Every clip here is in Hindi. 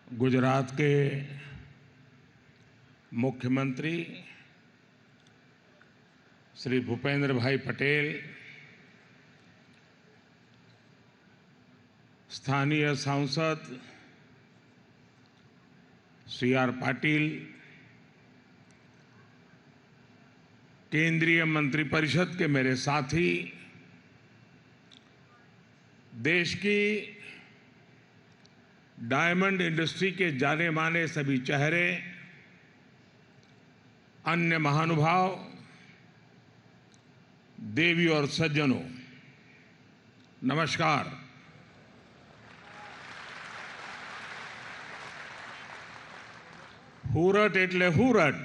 गुजरात के मुख्यमंत्री श्री भूपेंद्र भाई पटेल, स्थानीय सांसद सी आर पाटिल, केंद्रीय मंत्रिपरिषद के मेरे साथी, देश की डायमंड इंडस्ट्री के जाने माने सभी चेहरे, अन्य महानुभाव, देवी और सज्जनों, नमस्कार। हुरट एटले हुरट।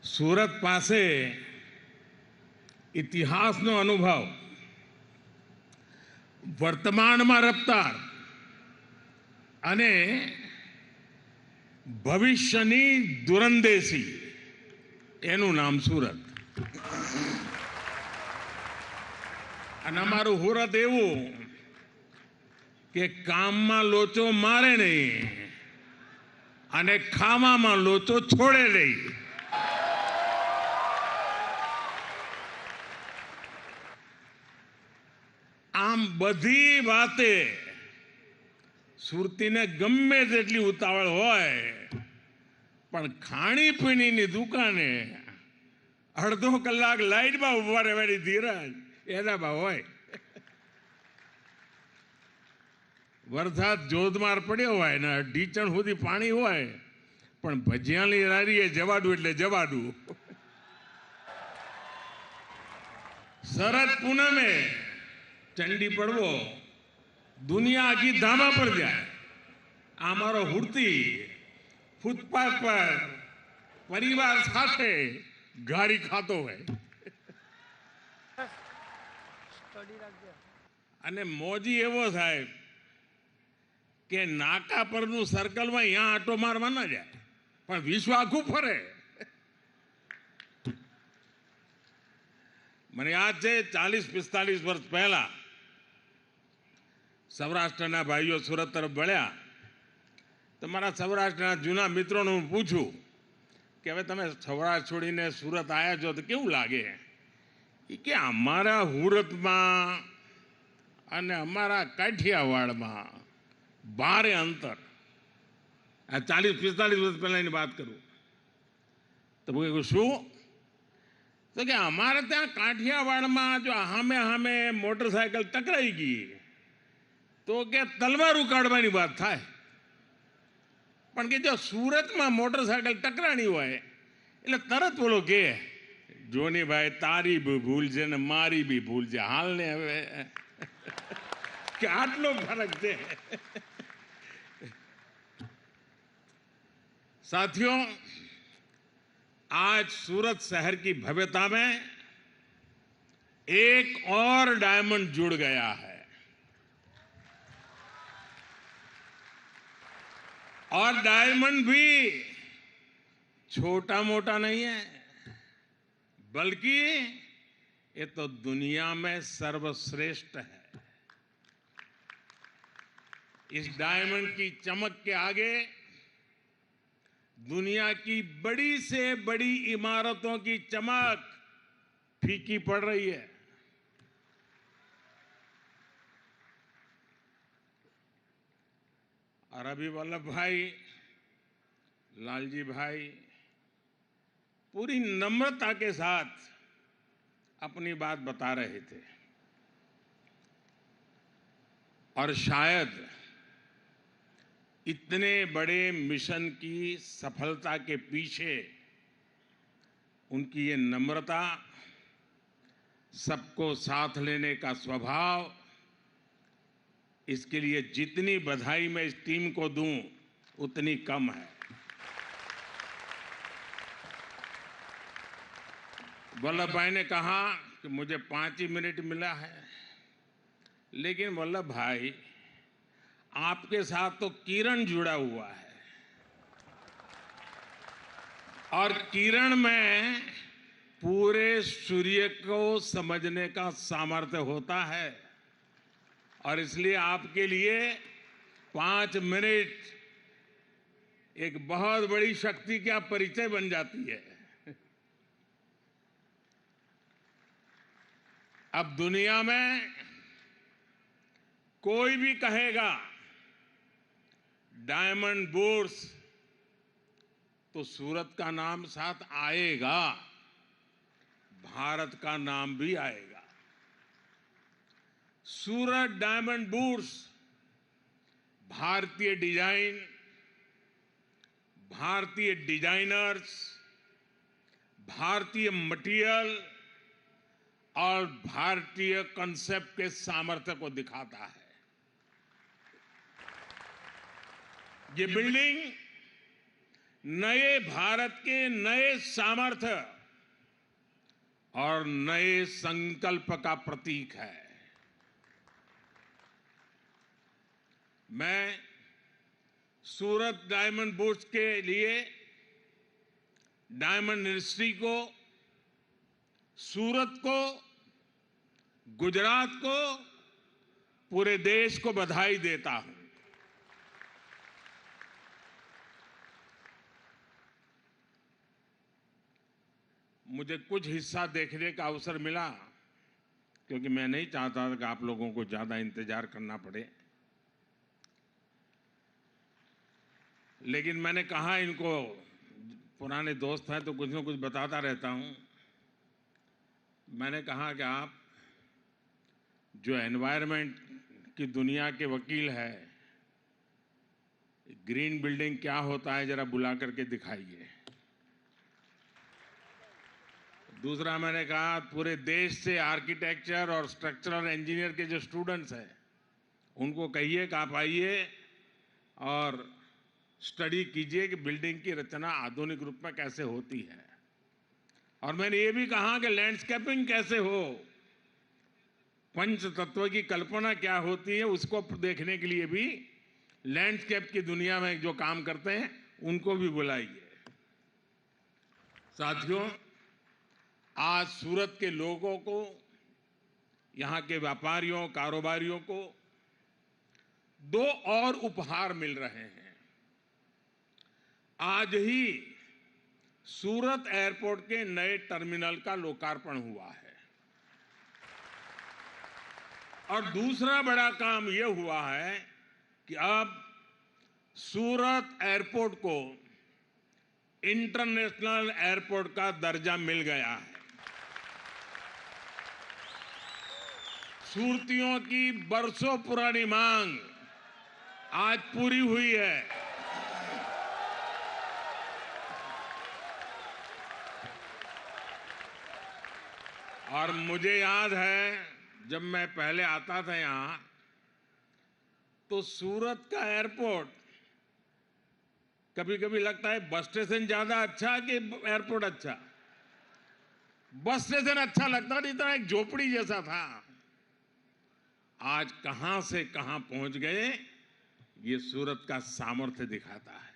सूरत पासे इतिहासનો અનુભવ, વર્તમાનમાં રફતાર અને ભવિષ્યની દૂરંદેશી, એનું નામ સુરત. અને અમારું સુરત એવું કે કામમાં લોચો મારે નહીં અને ખાવામાં લોચો છોડે નહીં. આમ બધી વાતે સુરતીને ગમે તેટલી ઉતાવળ હોય, પણ ખાણીપીણીની દુકાને અડધો કલાક લાઈટમાં ઉભા રહેવાની ધીરજ એનામાં હોય. વરસાદ જોધમાર પડ્યો હોય ને ઢીચણ સુધી પાણી હોય, પણ ભજીયાની લારીએ જવાડું એટલે જવાડું. શરદ પૂનમે चंडी पड़वो दुनिया आखी धामा पर जाए. आमारो हुरती फूटपाथ पर परिवार साथे गाड़ी खातो है अने मोजी एवो साहेब के नाका परनु सर्कल में यहाँ आटो मारवा ना जाए, पण विश्व आखू फरे. મને યાદ છે 40-45 વર્ષ પહેલા સૌરાષ્ટ્રના ભાઈઓ સુરત તરફ વળ્યા તો મારા સૌરાષ્ટ્રના જૂના મિત્રોને હું પૂછું કે હવે તમે સૌરાષ્ટ્ર છોડીને સુરત આવ્યા છો તો કેવું લાગે? એ કે અમારા સુરતમાં અને અમારા કાઠિયાવાડમાં ભારે અંતર. આ 40-45 વર્ષ પહેલાંની વાત કરું તો હું શું तो कि हमारे त्या काठियावाड़ में जो हामे हामे मोटरसाइकिल टकराई गई तो के तलवार उकाड़वानी बात थाय, पण के जो सूरत में मोटरसाइकिल टकरानी होय એટલે તરત બોલો કે જોની ભાઈ તારી भी भूल છે ને મારી भी भूल છે. हाल ने હવે કે આટલો ફરક છે. साथियों, आज सूरत शहर की भव्यता में एक और डायमंड जुड़ गया है. और डायमंड भी छोटा मोटा नहीं है, बल्कि ये तो दुनिया में सर्वश्रेष्ठ है. इस डायमंड की चमक के आगे दुनिया की बड़ी से बड़ी इमारतों की चमक फीकी पड़ रही है. और अभी वल्लभ भाई, लालजी भाई पूरी नम्रता के साथ अपनी बात बता रहे थे. और शायद इतने बड़े मिशन की सफलता के पीछे उनकी ये नम्रता, सबको साथ लेने का स्वभाव, इसके लिए जितनी बधाई मैं इस टीम को दूं उतनी कम है. वल्लभ भाई ने कहा कि मुझे 5 ही मिनट मिला है, लेकिन वल्लभ भाई आपके साथ तो किरण जुड़ा हुआ है और किरण में पूरे सूर्य को समझने का सामर्थ्य होता है। और इसलिए आपके लिए 5 मिनट एक बहुत बड़ी शक्ति का परिचय बन जाती है। अब दुनिया में कोई भी कहेगा डायमंड बुर्स तो सूरत का नाम साथ आएगा, भारत का नाम भी आएगा। सूरत डायमंड बुर्स भारतीय डिजाइन, भारतीय डिजाइनर्स, भारतीय मटेरियल और भारतीय कॉन्सेप्ट के सामर्थ्य को दिखाता है। ये बिल्डिंग नए भारत के नए सामर्थ्य और नए संकल्प का प्रतीक है। मैं सूरत डायमंड बुर्स के लिए डायमंड इंडस्ट्री को, सूरत को, गुजरात को, पूरे देश को बधाई देता हूं। मुझे कुछ हिस्सा देखने का अवसर मिला, क्योंकि मैं नहीं चाहता था कि आप लोगों को ज्यादा इंतजार करना पड़े। लेकिन मैंने कहा इनको, पुराने दोस्त हैं तो कुछ न कुछ बताता रहता हूं। मैंने कहा कि आप जो एनवायरनमेंट की दुनिया के वकील है, ग्रीन बिल्डिंग क्या होता है जरा बुला करके दिखाइए। दूसरा मैंने कहा पूरे देश से आर्किटेक्चर और स्ट्रक्चरल इंजीनियर के जो स्टूडेंट्स हैं उनको कहिए कि आप आइए और स्टडी कीजिए कि बिल्डिंग की रचना आधुनिक रूप में कैसे होती है। और मैंने ये भी कहा कि लैंडस्केपिंग कैसे हो, पंच तत्व की कल्पना क्या होती है, उसको देखने के लिए भी लैंडस्केप की दुनिया में जो काम करते हैं उनको भी बुलाइए। साथियों, आज सूरत के लोगों को, यहां के व्यापारियों, कारोबारियों को 2 और उपहार मिल रहे हैं। आज ही सूरत एयरपोर्ट के नए टर्मिनल का लोकार्पण हुआ है और दूसरा बड़ा काम यह हुआ है कि अब सूरत एयरपोर्ट को इंटरनेशनल एयरपोर्ट का दर्जा मिल गया है। सूरतियों की बरसों पुरानी मांग आज पूरी हुई है। और मुझे याद है जब मैं पहले आता था यहां, तो सूरत का एयरपोर्ट कभी कभी लगता है बस स्टेशन ज्यादा अच्छा कि एयरपोर्ट अच्छा। बस स्टेशन अच्छा लगता नहीं था, एक झोपड़ी जैसा था। आज कहां से कहां पहुंच गए, ये सूरत का सामर्थ्य दिखाता है।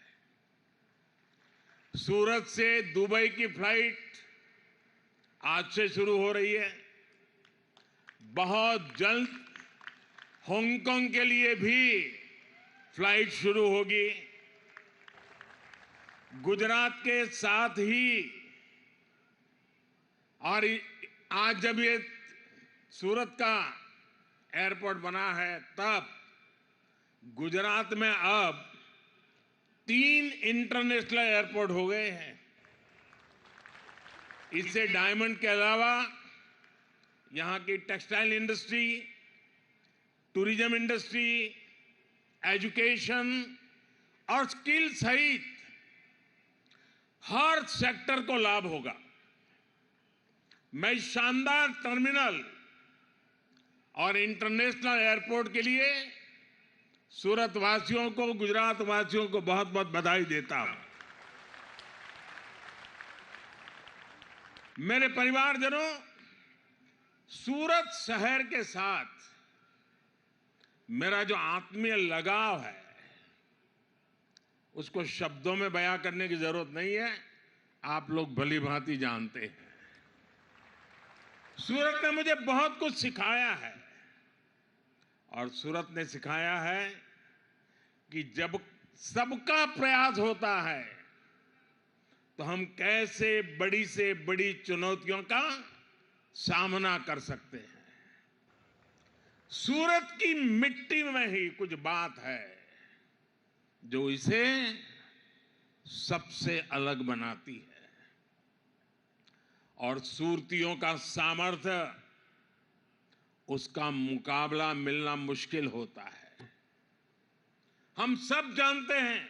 सूरत से दुबई की फ्लाइट आज से शुरू हो रही है। बहुत जल्द हांगकांग के लिए भी फ्लाइट शुरू होगी। गुजरात के साथ ही, और आज जब ये सूरत का एयरपोर्ट बना है तब गुजरात में अब 3 इंटरनेशनल एयरपोर्ट हो गए हैं। इससे डायमंड के अलावा यहां की textile industry, tourism industry, education और स्किल सहित हर सेक्टर को लाभ होगा। मैं शानदार टर्मिनल और इंटरनेशनल एयरपोर्ट के लिए सूरत वासियों को, गुजरात वासियों को बहुत बहुत बधाई देता हूं। मेरे परिवारजनों, सूरत शहर के साथ मेरा जो आत्मीय लगाव है उसको शब्दों में बयां करने की जरूरत नहीं है, आप लोग भली भांति जानते हैं। सूरत ने मुझे बहुत कुछ सिखाया है और सूरत ने सिखाया है कि जब सबका प्रयास होता है तो हम कैसे बड़ी से बड़ी चुनौतियों का सामना कर सकते हैं। सूरत की मिट्टी में ही कुछ बात है जो इसे सबसे अलग बनाती है और सूरतियों का सामर्थ्य, उसका मुकाबला मिलना मुश्किल होता है। हम सब जानते हैं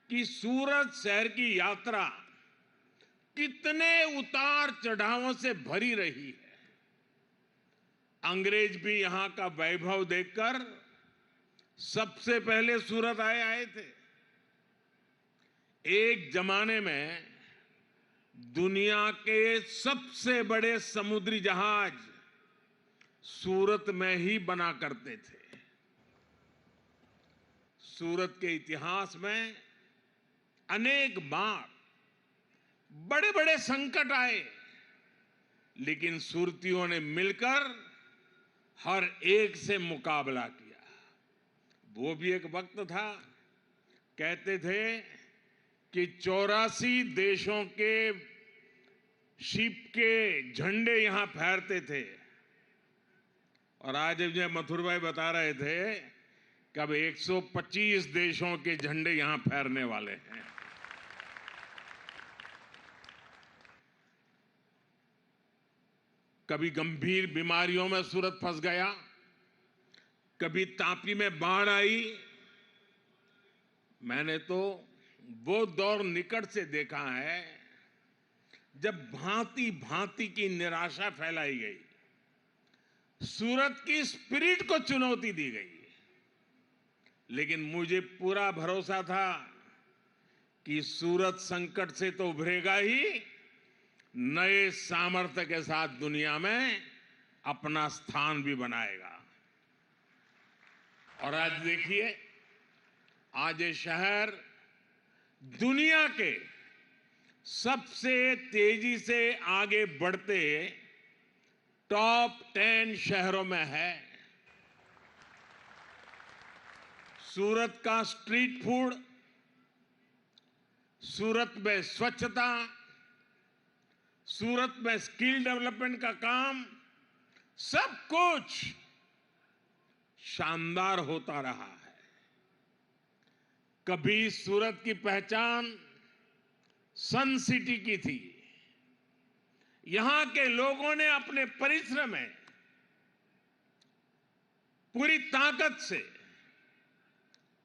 कि सूरत शहर की यात्रा कितने उतार चढ़ावों से भरी रही है। अंग्रेज भी यहां का वैभव देखकर सबसे पहले सूरत आए थे। एक जमाने में दुनिया के सबसे बड़े समुद्री जहाज सूरत में ही बना करते थे। सूरत के इतिहास में अनेक बार बड़े बड़े संकट आए, लेकिन सूरतियों ने मिलकर हर एक से मुकाबला किया। वो भी एक वक्त था, कहते थे कि 84 देशों के शिप के झंडे यहां फहरते थे और आज मुझे मथुर भाई बता रहे थे कि अब 125 देशों के झंडे यहां फहरने वाले हैं। कभी गंभीर बीमारियों में सूरत फंस गया, कभी तापी में बाढ़ आई। मैंने तो वो दौर निकट से देखा है जब भांति भांति की निराशा फैलाई गई, सूरत की स्पिरिट को चुनौती दी गई। लेकिन मुझे पूरा भरोसा था कि सूरत संकट से तो उभरेगा ही, नए सामर्थ्य के साथ दुनिया में अपना स्थान भी बनाएगा। और आज देखिए, आज ये शहर दुनिया के सबसे तेजी से आगे बढ़ते टॉप 10 शहरों में है। सूरत का स्ट्रीट फूड, सूरत में स्वच्छता, सूरत में स्किल डेवलपमेंट का काम, सब कुछ शानदार होता रहा है। कभी सूरत की पहचान सन सिटी की थी। यहां के लोगों ने अपने परिश्रम में पूरी ताकत से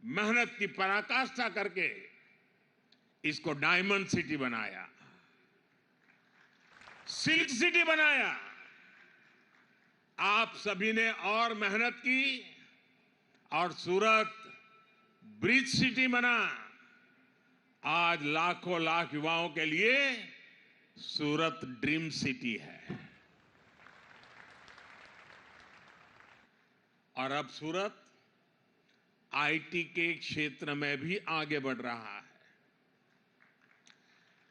मेहनत की पराकाष्ठा करके इसको डायमंड सिटी बनाया, सिल्क सिटी बनाया। आप सभी ने और मेहनत की और सूरत ब्रिज सिटी बना। आज लाखों लाख युवाओं के लिए सूरत ड्रीम सिटी है। और अब सूरत आईटी के क्षेत्र में भी आगे बढ़ रहा है।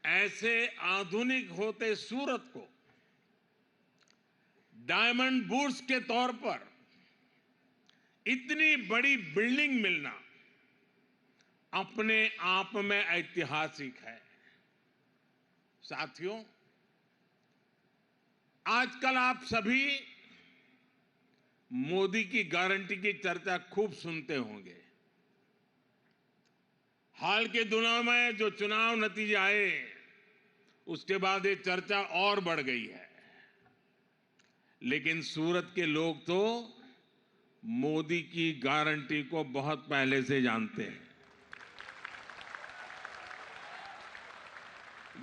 ऐसे आधुनिक होते सूरत को डायमंड बुर्स के तौर पर इतनी बड़ी बिल्डिंग मिलना अपने आप में ऐतिहासिक है। साथियों, आजकल आप सभी मोदी की गारंटी की चर्चा खूब सुनते होंगे। हाल के दिनों में जो चुनाव नतीजे आए, उसके बाद ये चर्चा और बढ़ गई है। लेकिन सूरत के लोग तो मोदी की गारंटी को बहुत पहले से जानते हैं।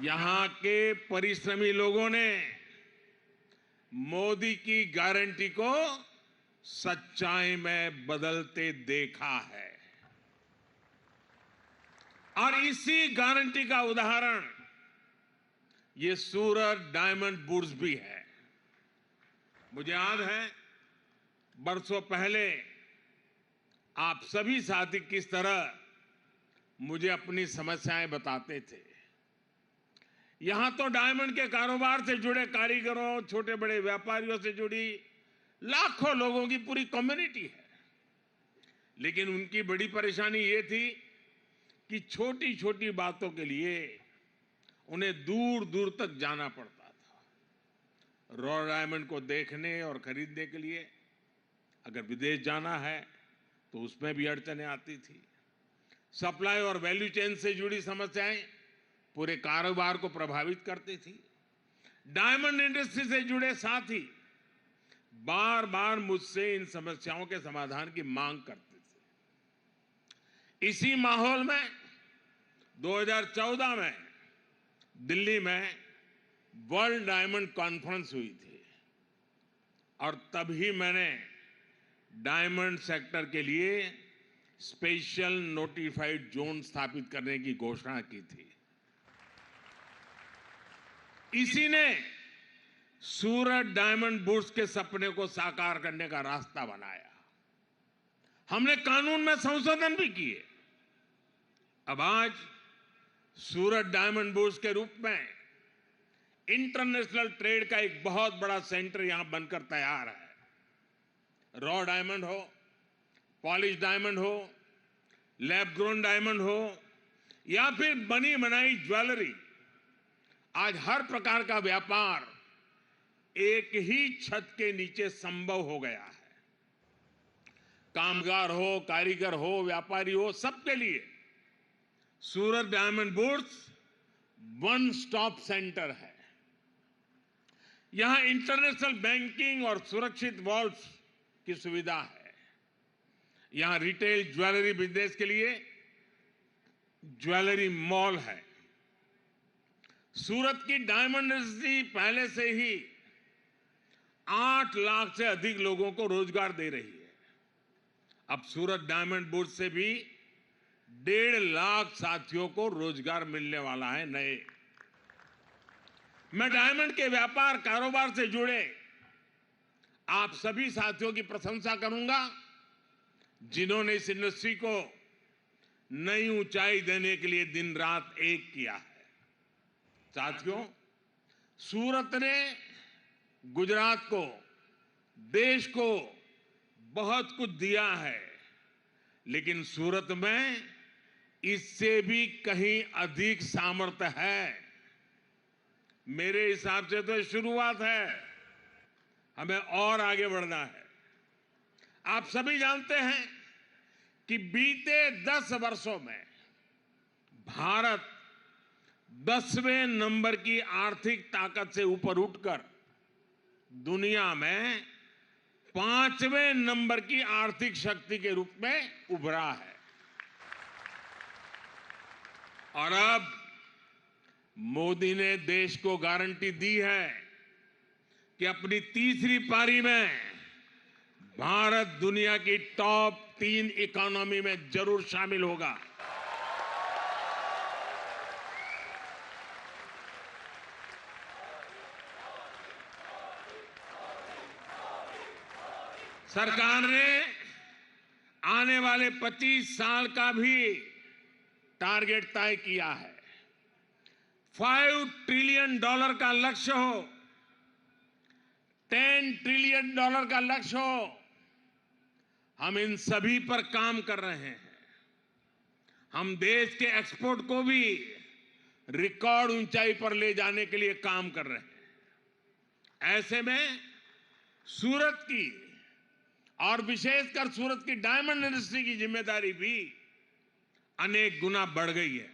यहां के परिश्रमी लोगों ने मोदी की गारंटी को सच्चाई में बदलते देखा है और इसी गारंटी का उदाहरण ये सूरत डायमंड बुर्स भी है। मुझे याद है बरसों पहले आप सभी साथी किस तरह मुझे अपनी समस्याएं बताते थे। यहां तो डायमंड के कारोबार से जुड़े कारीगरों, छोटे बड़े व्यापारियों से जुड़ी लाखों लोगों की पूरी कम्युनिटी है। लेकिन उनकी बड़ी परेशानी ये थी कि छोटी छोटी बातों के लिए उन्हें दूर दूर तक जाना पड़ता था। रॉ डायमंड को देखने और खरीदने के लिए अगर विदेश जाना है तो उसमें भी अड़चनें आती थी। सप्लाई और वैल्यू चेन से जुड़ी समस्याएं पूरे कारोबार को प्रभावित करती थी। डायमंड इंडस्ट्री से जुड़े साथी बार बार मुझसे इन समस्याओं के समाधान की मांग करते थे। इसी माहौल में 2014 में दिल्ली में वर्ल्ड डायमंड कॉन्फ्रेंस हुई थी और तभी मैंने डायमंड सेक्टर के लिए स्पेशल नोटिफाइड जोन स्थापित करने की घोषणा की थी। इसी ने सूरत डायमंड बुर्स के सपने को साकार करने का रास्ता बनाया। हमने कानून में संशोधन भी किए। अब आज सूरत डायमंड बुर्स के रूप में इंटरनेशनल ट्रेड का एक बहुत बड़ा सेंटर यहां बनकर तैयार है। रॉ डायमंड हो, पॉलिश डायमंड हो, लैब ग्रोन डायमंड हो या फिर बनी बनाई ज्वेलरी, आज हर प्रकार का व्यापार एक ही छत के नीचे संभव हो गया है। कामगार हो, कारीगर हो, व्यापारी हो, सबके लिए Surat diamond bourse one stop centre है। यहां इंटरनेशनल बैंकिंग और सुरक्षित वॉल्ट्स की सुविधा है। यहां रिटेल ज्वेलरी बिजनेस के लिए ज्वेलरी मॉल है। सूरत की डायमंड इंडस्ट्री पहले से ही 8 लाख से अधिक लोगों को रोजगार दे रही है। अब सूरत डायमंड बुर्स से भी 1.5 लाख साथियों को रोजगार मिलने वाला है नए। मैं डायमंड के व्यापार कारोबार से जुड़े आप सभी साथियों की प्रशंसा करूंगा जिन्होंने इस इंडस्ट्री को नई ऊंचाई देने के लिए दिन रात एक किया है। साथियों, सूरत ने गुजरात को, देश को बहुत कुछ दिया है, लेकिन सूरत में इससे भी कहीं अधिक सामर्थ्य है। मेरे हिसाब से तो शुरुआत है, हमें और आगे बढ़ना है। आप सभी जानते हैं कि बीते 10 वर्षों में भारत 10वें नंबर की आर्थिक ताकत से ऊपर उठकर दुनिया में 5वें नंबर की आर्थिक शक्ति के रूप में उभरा है। और अब मोदी ने देश को गारंटी दी है कि अपनी तीसरी पारी में भारत दुनिया की टॉप 3 इकोनॉमी में जरूर शामिल होगा। सरकार ने आने वाले 25 साल का भी टारगेट तय किया है। $5 ट्रिलियन का लक्ष्य हो, $10 ट्रिलियन का लक्ष्य हो, हम इन सभी पर काम कर रहे हैं। हम देश के एक्सपोर्ट को भी रिकॉर्ड ऊंचाई पर ले जाने के लिए काम कर रहे हैं। ऐसे में सूरत की और विशेषकर सूरत की डायमंड इंडस्ट्री की जिम्मेदारी भी अनेक गुना बढ़ गई है।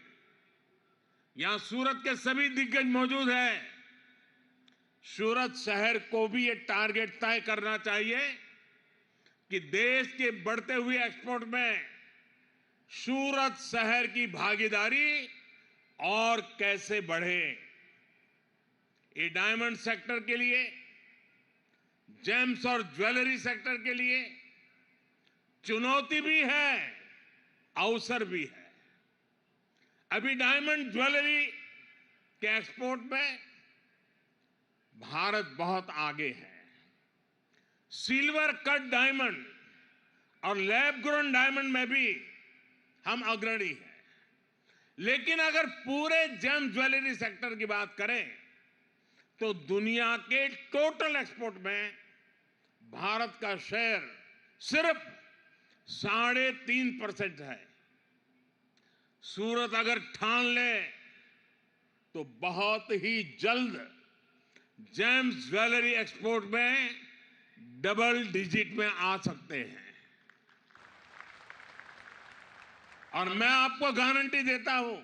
यहां सूरत के सभी दिग्गज मौजूद हैं। सूरत शहर को भी ये टारगेट तय करना चाहिए कि देश के बढ़ते हुए एक्सपोर्ट में सूरत शहर की भागीदारी और कैसे बढ़े। ये डायमंड सेक्टर के लिए, जेम्स और ज्वेलरी सेक्टर के लिए चुनौती भी है, अवसर भी है। अभी डायमंड ज्वेलरी के एक्सपोर्ट में भारत बहुत आगे है। सिल्वर कट डायमंड और लैब ग्रोन डायमंड में भी हम अग्रणी हैं। लेकिन अगर पूरे जेम ज्वेलरी सेक्टर की बात करें तो दुनिया के टोटल एक्सपोर्ट में भारत का शेयर सिर्फ 3.5% है। सूरत अगर ठान ले तो बहुत ही जल्द जेम्स ज्वेलरी एक्सपोर्ट में डबल डिजिट में आ सकते हैं। और मैं आपको गारंटी देता हूं,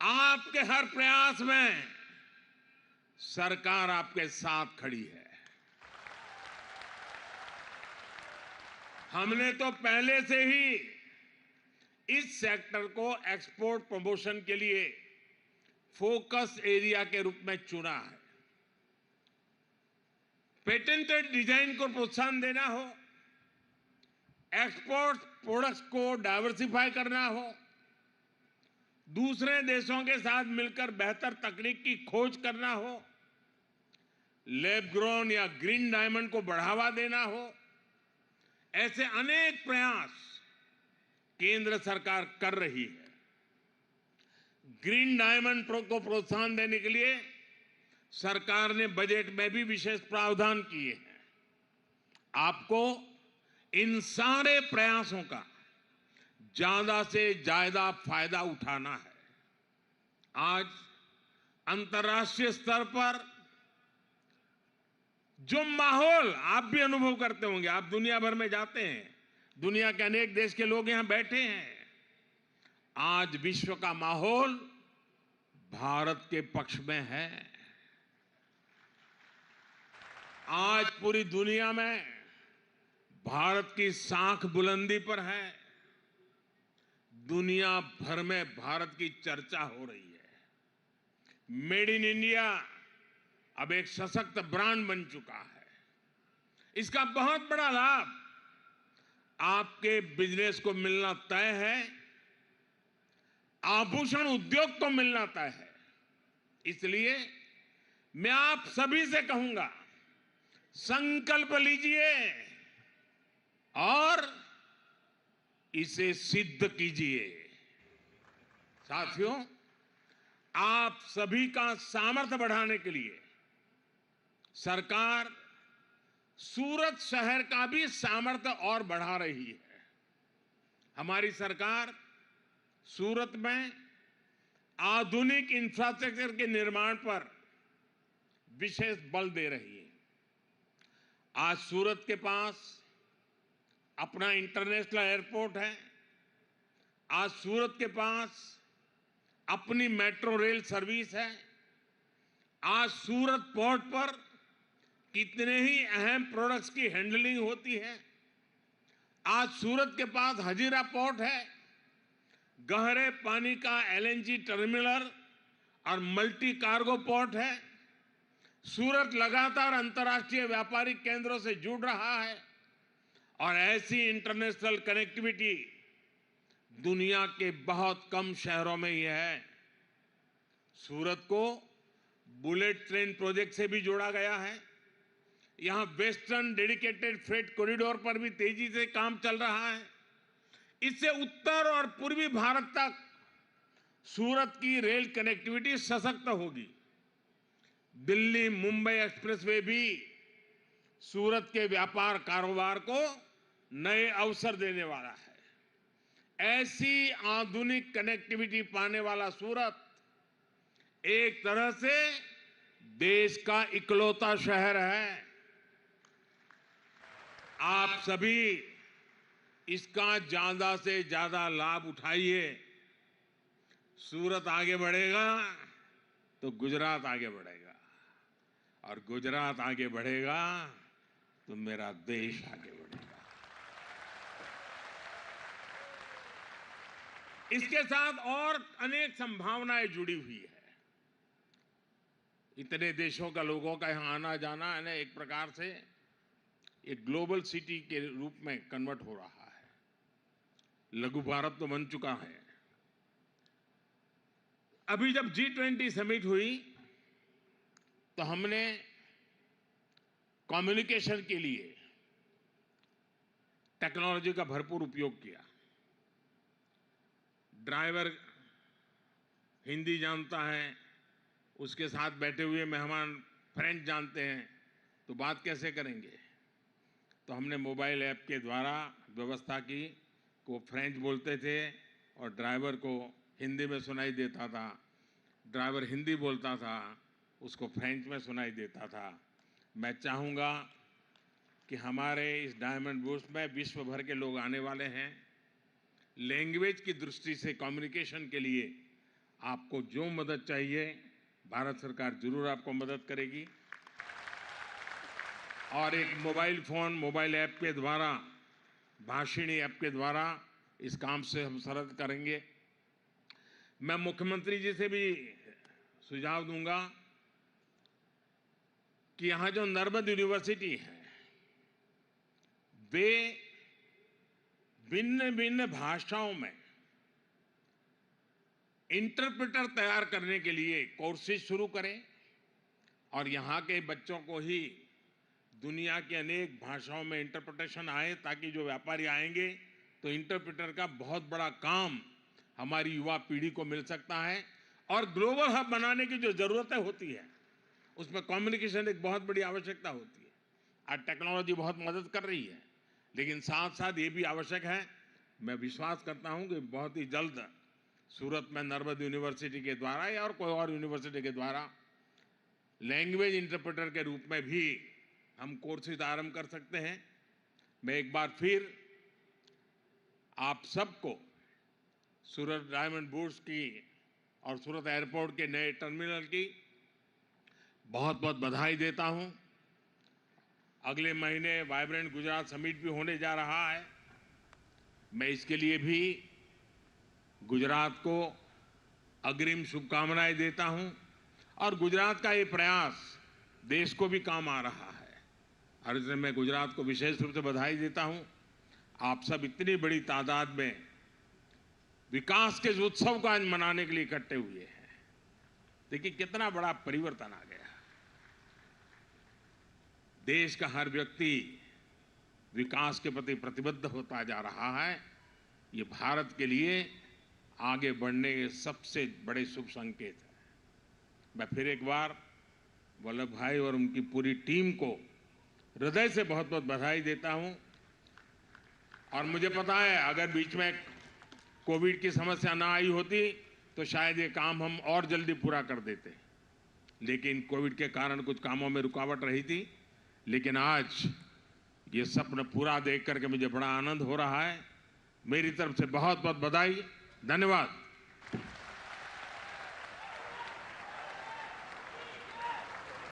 आपके हर प्रयास में सरकार आपके साथ खड़ी है। हमने तो पहले से ही इस सेक्टर को एक्सपोर्ट प्रमोशन के लिए फोकस एरिया के रूप में चुना है। पेटेंटेड डिजाइन को प्रोत्साहन देना हो, एक्सपोर्ट प्रोडक्ट्स को डाइवर्सिफाई करना हो, दूसरे देशों के साथ मिलकर बेहतर तकनीक की खोज करना हो, लैब ग्रोन या ग्रीन डायमंड को बढ़ावा देना हो, ऐसे अनेक प्रयास केंद्र सरकार कर रही है। ग्रीन डायमंड को प्रोत्साहन देने के लिए सरकार ने बजट में भी विशेष प्रावधान किए हैं। आपको इन सारे प्रयासों का ज्यादा से ज्यादा फायदा उठाना है। आज अंतर्राष्ट्रीय स्तर पर जो माहौल आप भी अनुभव करते होंगे, आप दुनिया भर में जाते हैं, दुनिया के अनेक देश के लोग यहां बैठे हैं। आज विश्व का माहौल भारत के पक्ष में है। आज पूरी दुनिया में भारत की साख बुलंदी पर है। दुनिया भर में भारत की चर्चा हो रही है। मेड इन इंडिया अब एक सशक्त ब्रांड बन चुका है। इसका बहुत बड़ा लाभ आपके बिजनेस को मिलना तय है, आभूषण उद्योग को मिलना तय है। इसलिए मैं आप सभी से कहूंगा, संकल्प लीजिए और इसे सिद्ध कीजिए। साथियों, आप सभी का सामर्थ्य बढ़ाने के लिए सरकार सूरत शहर का भी सामर्थ्य और बढ़ा रही है। हमारी सरकार सूरत में आधुनिक इंफ्रास्ट्रक्चर के निर्माण पर विशेष बल दे रही है। आज सूरत के पास अपना इंटरनेशनल एयरपोर्ट है। आज सूरत के पास अपनी मेट्रो रेल सर्विस है। आज सूरत पोर्ट पर कितने ही अहम प्रोडक्ट्स की हैंडलिंग होती है। आज सूरत के पास हजीरा पोर्ट है, गहरे पानी का एलएनजी टर्मिनल और मल्टी कार्गो पोर्ट है। सूरत लगातार अंतर्राष्ट्रीय व्यापारिक केंद्रों से जुड़ रहा है और ऐसी इंटरनेशनल कनेक्टिविटी दुनिया के बहुत कम शहरों में ही है। सूरत को बुलेट ट्रेन प्रोजेक्ट से भी जोड़ा गया है। यहां वेस्टर्न डेडिकेटेड फ्रेट कॉरिडोर पर भी तेजी से काम चल रहा है। इससे उत्तर और पूर्वी भारत तक सूरत की रेल कनेक्टिविटी सशक्त होगी। दिल्ली मुंबई एक्सप्रेसवे भी सूरत के व्यापार कारोबार को नए अवसर देने वाला है। ऐसी आधुनिक कनेक्टिविटी पाने वाला सूरत एक तरह से देश का इकलौता शहर है। आप सभी इसका ज्यादा से ज्यादा लाभ उठाइए। सूरत आगे बढ़ेगा तो गुजरात आगे बढ़ेगा, और गुजरात आगे बढ़ेगा तो मेरा देश आगे बढ़ेगा। इसके साथ और अनेक संभावनाएं जुड़ी हुई है। इतने देशों का लोगों का यहां आना जाना है ना, एक प्रकार से एक ग्लोबल सिटी के रूप में कन्वर्ट हो रहा है। लघु भारत तो बन चुका है। अभी जब G20 समिट हुई तो हमने कम्युनिकेशन के लिए टेक्नोलॉजी का भरपूर उपयोग किया। ड्राइवर हिंदी जानता है, उसके साथ बैठे हुए मेहमान फ्रेंच जानते हैं, तो बात कैसे करेंगे? तो हमने मोबाइल ऐप के द्वारा व्यवस्था की कि वो फ्रेंच बोलते थे और ड्राइवर को हिंदी में सुनाई देता था, ड्राइवर हिंदी बोलता था, उसको फ्रेंच में सुनाई देता था। मैं चाहूँगा कि हमारे इस डायमंड बुर्स में विश्व भर के लोग आने वाले हैं। लैंग्वेज की दृष्टि से कम्युनिकेशन के लिए आपको जो मदद चाहिए, भारत सरकार जरूर आपको मदद करेगी। और एक मोबाइल फ़ोन, मोबाइल ऐप के द्वारा, भाषिणी ऐप के द्वारा इस काम से हम सरल करेंगे। मैं मुख्यमंत्री जी से भी सुझाव दूंगा कि यहाँ जो नर्मद यूनिवर्सिटी है, वे भिन्न भिन्न भाषाओं में इंटरप्रेटर तैयार करने के लिए कोर्सेज शुरू करें और यहाँ के बच्चों को ही दुनिया की अनेक भाषाओं में इंटरप्रिटेशन आए, ताकि जो व्यापारी आएंगे तो इंटरप्रेटर का बहुत बड़ा काम हमारी युवा पीढ़ी को मिल सकता है। और ग्लोबल हब बनाने की जो ज़रूरतें होती है, उसमें कम्युनिकेशन एक बहुत बड़ी आवश्यकता होती है। आज टेक्नोलॉजी बहुत मदद कर रही है, लेकिन साथ साथ ये भी आवश्यक है। मैं विश्वास करता हूँ कि बहुत ही जल्द सूरत में नर्मद यूनिवर्सिटी के द्वारा या और कोई और यूनिवर्सिटी के द्वारा लैंग्वेज इंटरप्रेटर के रूप में भी हम कोर्सेज आरंभ कर सकते हैं। मैं एक बार फिर आप सबको सूरत डायमंड बुर्स की और सूरत एयरपोर्ट के नए टर्मिनल की बहुत बहुत बधाई देता हूं। अगले महीने वाइब्रेंट गुजरात समिट भी होने जा रहा है। मैं इसके लिए भी गुजरात को अग्रिम शुभकामनाएं देता हूं और गुजरात का ये प्रयास देश को भी काम आ रहा है और इसलिए मैं गुजरात को विशेष रूप से बधाई देता हूं। आप सब इतनी बड़ी तादाद में विकास के इस उत्सव को आज मनाने के लिए इकट्ठे हुए हैं। देखिए कितना बड़ा परिवर्तन आ गया। देश का हर व्यक्ति विकास के प्रति प्रतिबद्ध होता जा रहा है। ये भारत के लिए आगे बढ़ने के सबसे बड़े शुभ संकेत है। मैं फिर एक बार वल्लभ भाई और उनकी पूरी टीम को हृदय से बहुत बहुत बधाई देता हूं। और मुझे पता है अगर बीच में कोविड की समस्या ना आई होती तो शायद ये काम हम और जल्दी पूरा कर देते, लेकिन कोविड के कारण कुछ कामों में रुकावट रही थी। लेकिन आज ये सपना पूरा देख करके मुझे बड़ा आनंद हो रहा है। मेरी तरफ से बहुत बहुत बधाई, धन्यवाद।